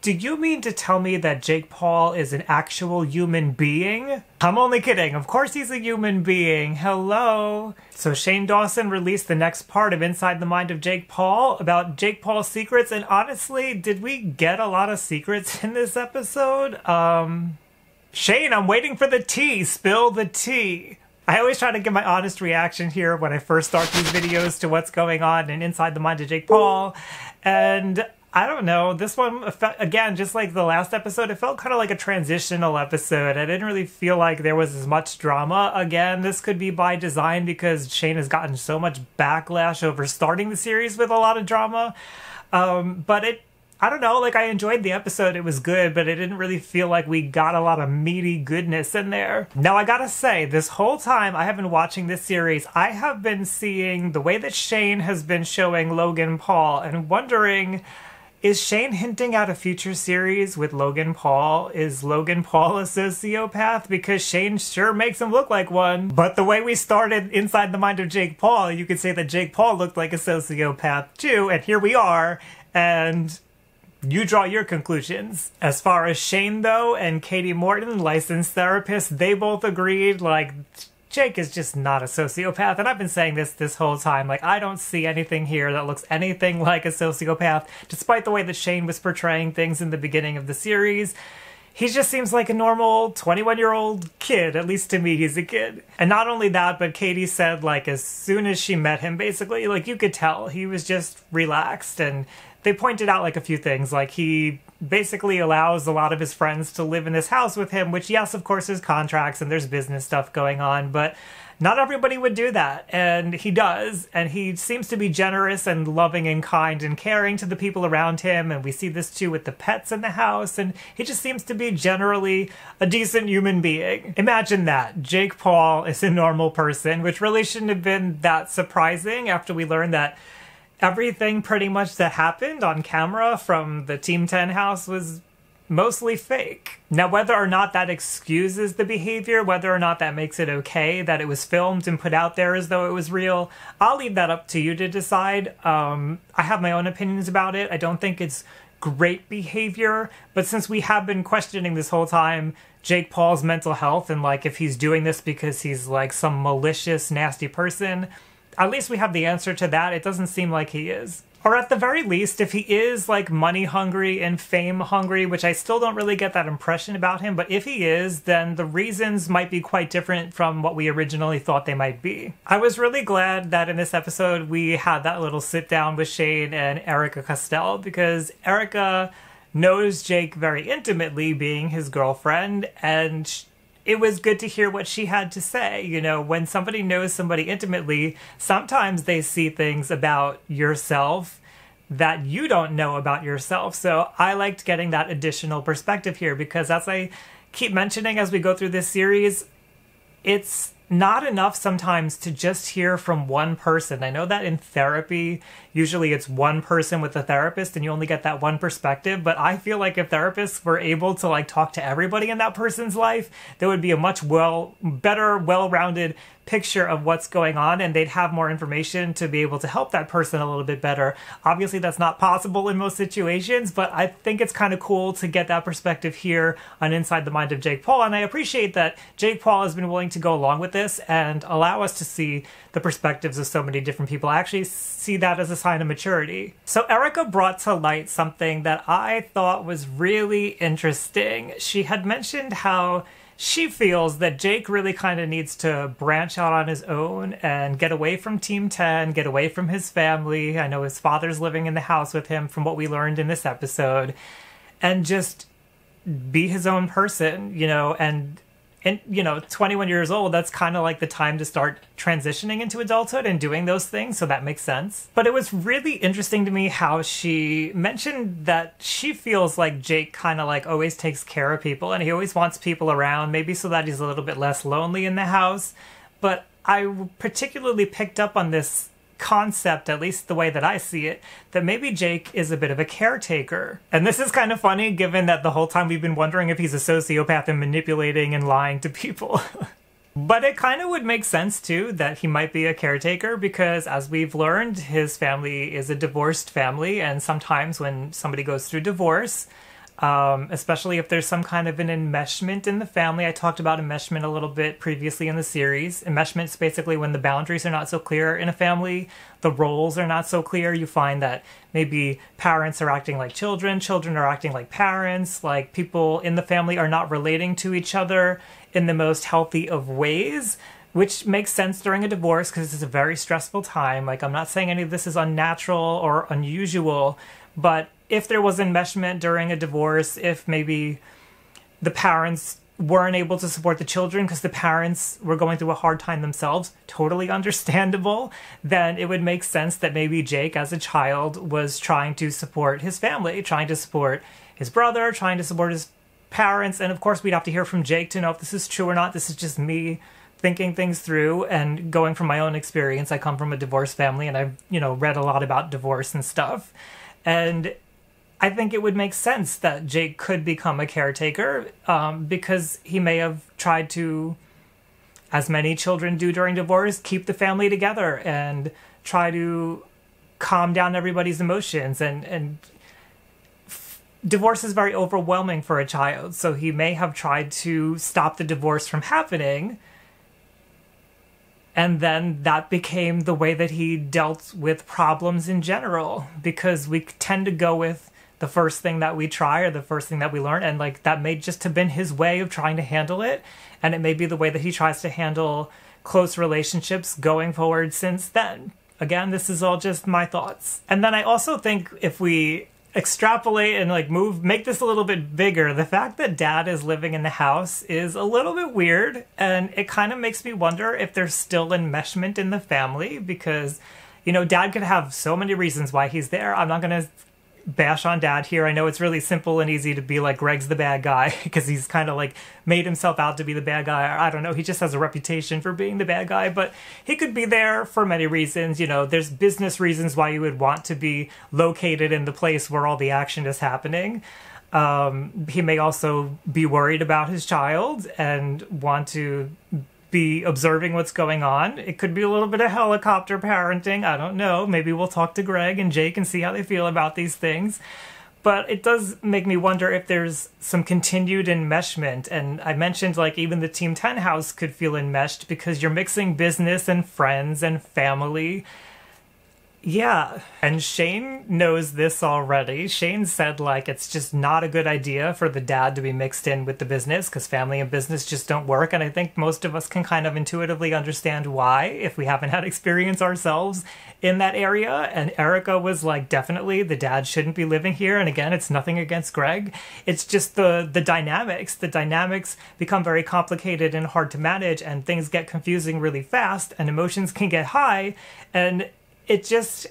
Do you mean to tell me that Jake Paul is an actual human being? I'm only kidding. Of course he's a human being. Hello. So Shane Dawson released the next part of Inside the Mind of Jake Paul about Jake Paul's secrets, and honestly, did we get a lot of secrets in this episode? Shane, I'm waiting for the tea. Spill the tea. I always try to give my honest reaction here when I first start these videos to what's going on in Inside the Mind of Jake Paul, and I don't know, this one, again, just like the last episode, it felt kind of like a transitional episode. I didn't really feel like there was as much drama. Again, this could be by design because Shane has gotten so much backlash over starting the series with a lot of drama. But I don't know, like I enjoyed the episode, it was good, but it didn't really feel like we got a lot of meaty goodness in there. Now I gotta say, this whole time I have been watching this series, I have been seeing the way that Shane has been showing Logan Paul and wondering, is Shane hinting at a future series with Logan Paul? Is Logan Paul a sociopath? Because Shane sure makes him look like one. But the way we started Inside the Mind of Jake Paul, you could say that Jake Paul looked like a sociopath too, and here we are, and you draw your conclusions. As far as Shane though, and Katie Morton, licensed therapists, they both agreed, like, Jake is just not a sociopath, and I've been saying this whole time. Like, I don't see anything here that looks anything like a sociopath, despite the way that Shane was portraying things in the beginning of the series. He just seems like a normal 21-year-old kid, at least to me he's a kid. And not only that, but Katie said, like, as soon as she met him, basically, like, you could tell he was just relaxed, and they pointed out, like, a few things, like, he basically allows a lot of his friends to live in this house with him, which, yes, of course, there's contracts and there's business stuff going on, but not everybody would do that, and he does, and he seems to be generous and loving and kind and caring to the people around him, and we see this too with the pets in the house, and he just seems to be generally a decent human being. Imagine that. Jake Paul is a normal person, which really shouldn't have been that surprising after we learned that everything pretty much that happened on camera from the Team 10 house was mostly fake. Now, whether or not that excuses the behavior, whether or not that makes it okay that it was filmed and put out there as though it was real, I'll leave that up to you to decide. I have my own opinions about it. I don't think it's great behavior, but since we have been questioning this whole time Jake Paul's mental health and like if he's doing this because he's like some malicious, nasty person, at least we have the answer to that. It doesn't seem like he is. Or at the very least, if he is like money hungry and fame hungry, which I still don't really get that impression about him, but if he is, then the reasons might be quite different from what we originally thought they might be. I was really glad that in this episode we had that little sit down with Shane and Erika Costell, because Erika knows Jake very intimately, being his girlfriend, and it was good to hear what she had to say. You know, when somebody knows somebody intimately, sometimes they see things about yourself that you don't know about yourself. So I liked getting that additional perspective here, because as I keep mentioning as we go through this series, it's not enough sometimes to just hear from one person. I know that in therapy, usually it's one person with a therapist and you only get that one perspective, but I feel like if therapists were able to like talk to everybody in that person's life, there would be a much better, well-rounded picture of what's going on, and they'd have more information to be able to help that person a little bit better. Obviously, that's not possible in most situations, but I think it's kind of cool to get that perspective here on Inside the Mind of Jake Paul, and I appreciate that Jake Paul has been willing to go along with this and allow us to see the perspectives of so many different people. I actually see that as a sign of maturity. So Erika brought to light something that I thought was really interesting. She had mentioned how she feels that Jake really kind of needs to branch out on his own and get away from Team 10, get away from his family. I know his father's living in the house with him from what we learned in this episode, and just be his own person, you know, and you know, 21 years old, that's kind of like the time to start transitioning into adulthood and doing those things, so that makes sense. But it was really interesting to me how she mentioned that she feels like Jake kind of like always takes care of people and he always wants people around, maybe so that he's a little bit less lonely in the house. But I particularly picked up on this concept, at least the way that I see it, that maybe Jake is a bit of a caretaker. And this is kind of funny given that the whole time we've been wondering if he's a sociopath and manipulating and lying to people. But it kind of would make sense too that he might be a caretaker, because as we've learned, his family is a divorced family, and sometimes when somebody goes through divorce, especially if there's some kind of an enmeshment in the family. I talked about enmeshment a little bit previously in the series. Enmeshment is basically when the boundaries are not so clear in a family, the roles are not so clear. You find that maybe parents are acting like children, children are acting like parents, like people in the family are not relating to each other in the most healthy of ways, which makes sense during a divorce because it's a very stressful time. Like, I'm not saying any of this is unnatural or unusual, but if there was enmeshment during a divorce, if maybe the parents weren't able to support the children because the parents were going through a hard time themselves, totally understandable, then it would make sense that maybe Jake as a child was trying to support his family, trying to support his brother, trying to support his parents. And of course, we'd have to hear from Jake to know if this is true or not. This is just me thinking things through and going from my own experience. I come from a divorced family and I've, read a lot about divorce and stuff. And I think it would make sense that Jake could become a caretaker because he may have tried to, as many children do during divorce, keep the family together and try to calm down everybody's emotions. And divorce is very overwhelming for a child, so he may have tried to stop the divorce from happening. And then that became the way that he dealt with problems in general, because we tend to go with the first thing that we try or the first thing that we learn. And like that may just have been his way of trying to handle it. And it may be the way that he tries to handle close relationships going forward since then. Again, this is all just my thoughts. And then I also think if we extrapolate and make this a little bit bigger, the fact that dad is living in the house is a little bit weird. And it kind of makes me wonder if there's still enmeshment in the family because, dad could have so many reasons why he's there. I'm not going to bash on dad here. I know it's really simple and easy to be like Greg's the bad guy because he's kind of made himself out to be the bad guy. I don't know. He just has a reputation for being the bad guy, but he could be there for many reasons. There's business reasons why you would want to be located in the place where all the action is happening. He may also be worried about his child and want to be observing what's going on. It could be a little bit of helicopter parenting. I don't know. Maybe we'll talk to Greg and Jake and see how they feel about these things. But it does make me wonder if there's some continued enmeshment. And I mentioned even the Team 10 house could feel enmeshed because you're mixing business and friends and family. Yeah, and Shane knows this already. Shane said it's just not a good idea for the dad to be mixed in with the business because family and business just don't work. And I think most of us can kind of intuitively understand why if we haven't had experience ourselves in that area. And Erika was definitely the dad shouldn't be living here. And again, it's nothing against Greg. It's just the dynamics. The dynamics become very complicated and hard to manage, and things get confusing really fast and emotions can get high. And it's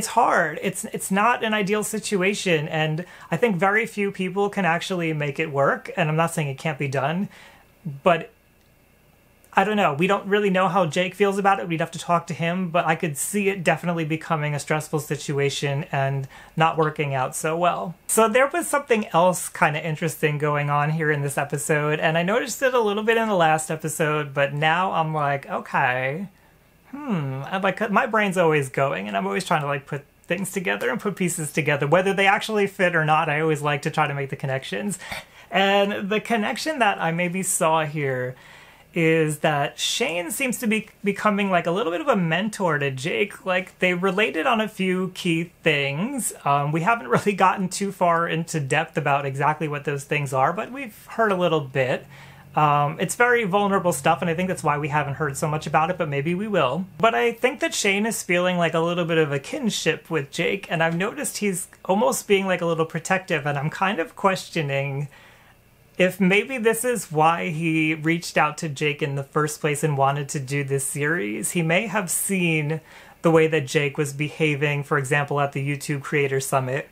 hard. It's not an ideal situation. And I think very few people can actually make it work. And I'm not saying it can't be done, but I don't know. We don't really know how Jake feels about it. We'd have to talk to him, but I could see it definitely becoming a stressful situation and not working out so well. So there was something else kind of interesting going on here in this episode. And I noticed it a little bit in the last episode, but now I'm okay. My brain's always going, and I'm always trying to put things together and put pieces together. Whether they actually fit or not, I always like to try to make the connections. And the connection that I maybe saw here is that Shane seems to be becoming a little bit of a mentor to Jake. They related on a few key things. We haven't really gotten too far into depth about exactly what those things are, but we've heard a little bit. It's very vulnerable stuff, and I think that's why we haven't heard so much about it, but maybe we will. But I think that Shane is feeling a little bit of a kinship with Jake, and I've noticed he's almost being a little protective, and I'm kind of questioning if maybe this is why he reached out to Jake in the first place and wanted to do this series. He may have seen the way that Jake was behaving, for example, at the YouTube Creator Summit,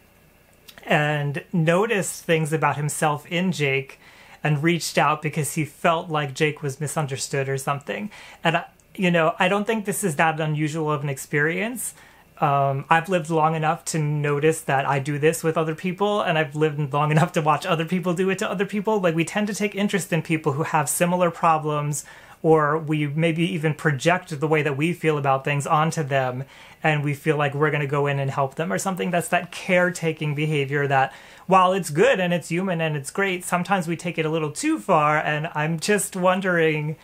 and noticed things about himself in Jake and reached out because he felt like Jake was misunderstood or something. And, I don't think this is that unusual of an experience. I've lived long enough to notice that I do this with other people, and I've lived long enough to watch other people do it to other people. We tend to take interest in people who have similar problems or we maybe even project the way that we feel about things onto them, and we feel like we're going to go in and help them or something. That's that caretaking behavior that, while it's good and it's human and it's great, sometimes we take it a little too far. And I'm just wondering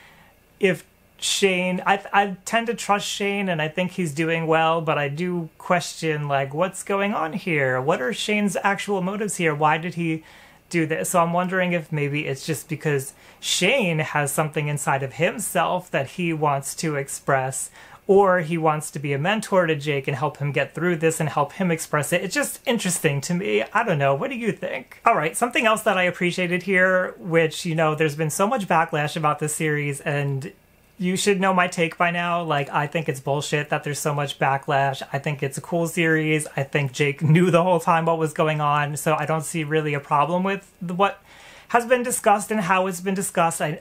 if Shane, I tend to trust Shane and I think he's doing well, but I do question, like, what's going on here? What are Shane's actual motives here? Why did he do this? So I'm wondering if maybe it's just because Shane has something inside of himself that he wants to express, or he wants to be a mentor to Jake and help him get through this and help him express it. It's just interesting to me. I don't know. What do you think? All right, something else that I appreciated here, which, you know, there's been so much backlash about this series, and you should know my take by now. Like, I think it's bullshit that there's so much backlash. I think it's a cool series. I think Jake knew the whole time what was going on, so I don't see really a problem with what has been discussed and how it's been discussed. I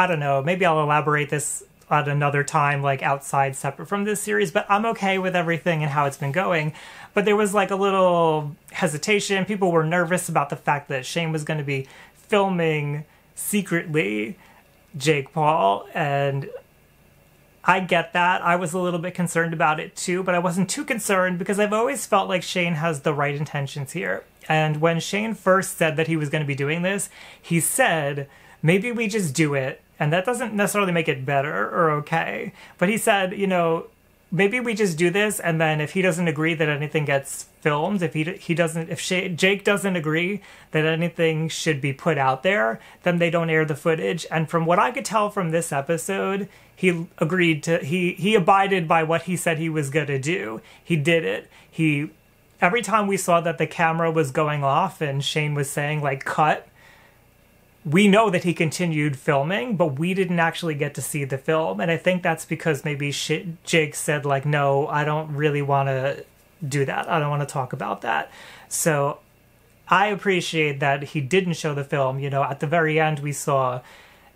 don't know. Maybe I'll elaborate this at another time, like outside, separate from this series, but I'm okay with everything and how it's been going. But there was like a little hesitation. People were nervous about the fact that Shane was going to be filming secretly Jake Paul, and I get that. I was a little bit concerned about it too, but I wasn't too concerned because I've always felt like Shane has the right intentions here. And when Shane first said that he was going to be doing this, he said, maybe we just do it. And that doesn't necessarily make it better or okay. But he said, you know, maybe we just do this, and then if he doesn't agree that anything gets filmed, if Jake doesn't agree that anything should be put out there, then they don't air the footage. And from what I could tell from this episode, he abided by what he said he was gonna do. He did it. Every time we saw that the camera was going off and Shane was saying, like, cut, we know that he continued filming, but we didn't actually get to see the film. And I think that's because maybe Jake said, like, no, I don't really want to do that. I don't want to talk about that. So I appreciate that he didn't show the film. You know, at the very end, we saw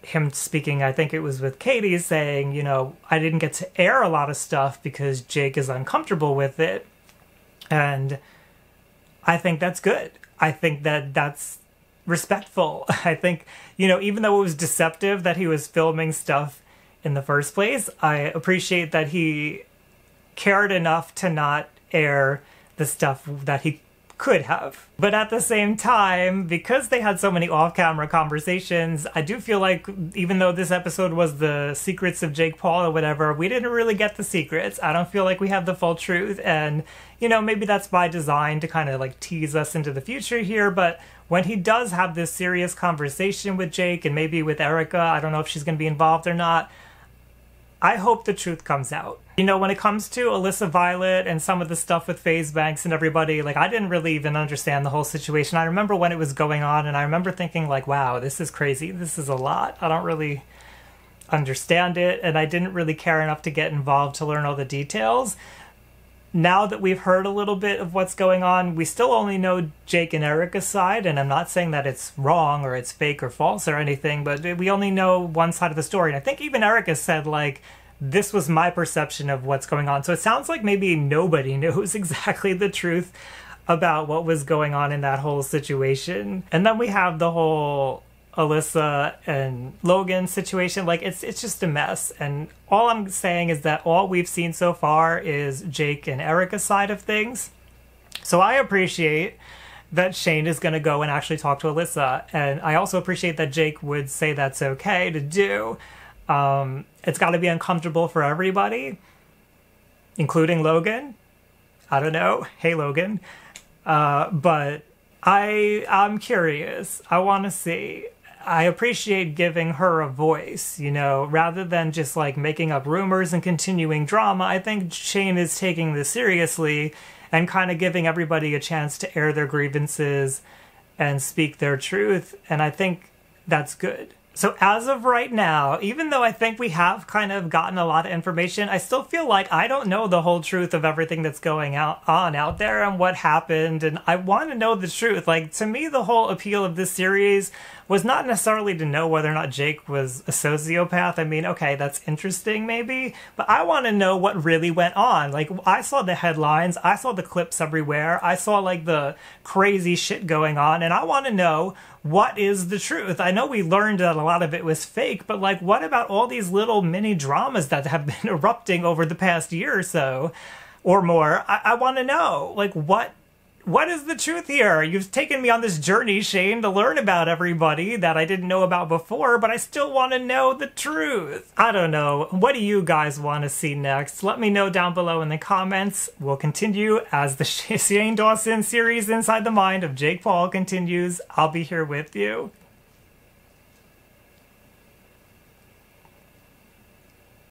him speaking, I think it was with Katie, saying, you know, I didn't get to air a lot of stuff because Jake is uncomfortable with it. And I think that's good. I think that that's respectful. I think, you know, even though it was deceptive that he was filming stuff in the first place, I appreciate that he cared enough to not air the stuff that he could have. But at the same time, because they had so many off-camera conversations, I do feel like even though this episode was the secrets of Jake Paul or whatever, we didn't really get the secrets. I don't feel like we have the full truth, and, you know, maybe that's by design to kind of like tease us into the future here, but when he does have this serious conversation with Jake and maybe with Erika, I don't know if she's going to be involved or not, I hope the truth comes out. You know, when it comes to Alyssa Violet and some of the stuff with FaZe Banks and everybody, like, I didn't really even understand the whole situation. I remember when it was going on, and I remember thinking, like, wow, this is crazy. This is a lot. I don't really understand it, and I didn't really care enough to get involved to learn all the details. Now that we've heard a little bit of what's going on, we still only know Jake and Erika's side, and I'm not saying that it's wrong or it's fake or false or anything, but we only know one side of the story. And I think even Erika said, like, this was my perception of what's going on. So it sounds like maybe nobody knows exactly the truth about what was going on in that whole situation. And then we have the whole Alyssa and Logan situation. Like, it's just a mess, and all I'm saying is that all we've seen so far is Jake and Erika's side of things. So I appreciate that Shane is going to go and actually talk to Alyssa, and I also appreciate that Jake would say that's okay to do. It's got to be uncomfortable for everybody, including Logan. I don't know. Hey, Logan. But I'm curious. I want to see. I appreciate giving her a voice, you know, rather than just like making up rumors and continuing drama. I think Shane is taking this seriously and kind of giving everybody a chance to air their grievances and speak their truth. And I think that's good. So as of right now, even though I think we have kind of gotten a lot of information, I still feel like I don't know the whole truth of everything that's going on out there and what happened, and I want to know the truth. Like, to me, the whole appeal of this series was not necessarily to know whether or not Jake was a sociopath. I mean, okay, that's interesting maybe, but I want to know what really went on. Like, I saw the headlines, I saw the clips everywhere, I saw like the crazy shit going on, and I want to know what is the truth? I know we learned that a lot of it was fake, but like, what about all these little mini dramas that have been erupting over the past year or so, or more? I want to know, like, what is the truth here? You've taken me on this journey, Shane, to learn about everybody that I didn't know about before, but I still want to know the truth. I don't know. What do you guys want to see next? Let me know down below in the comments. We'll continue as the Shane Dawson series Inside the Mind of Jake Paul continues. I'll be here with you.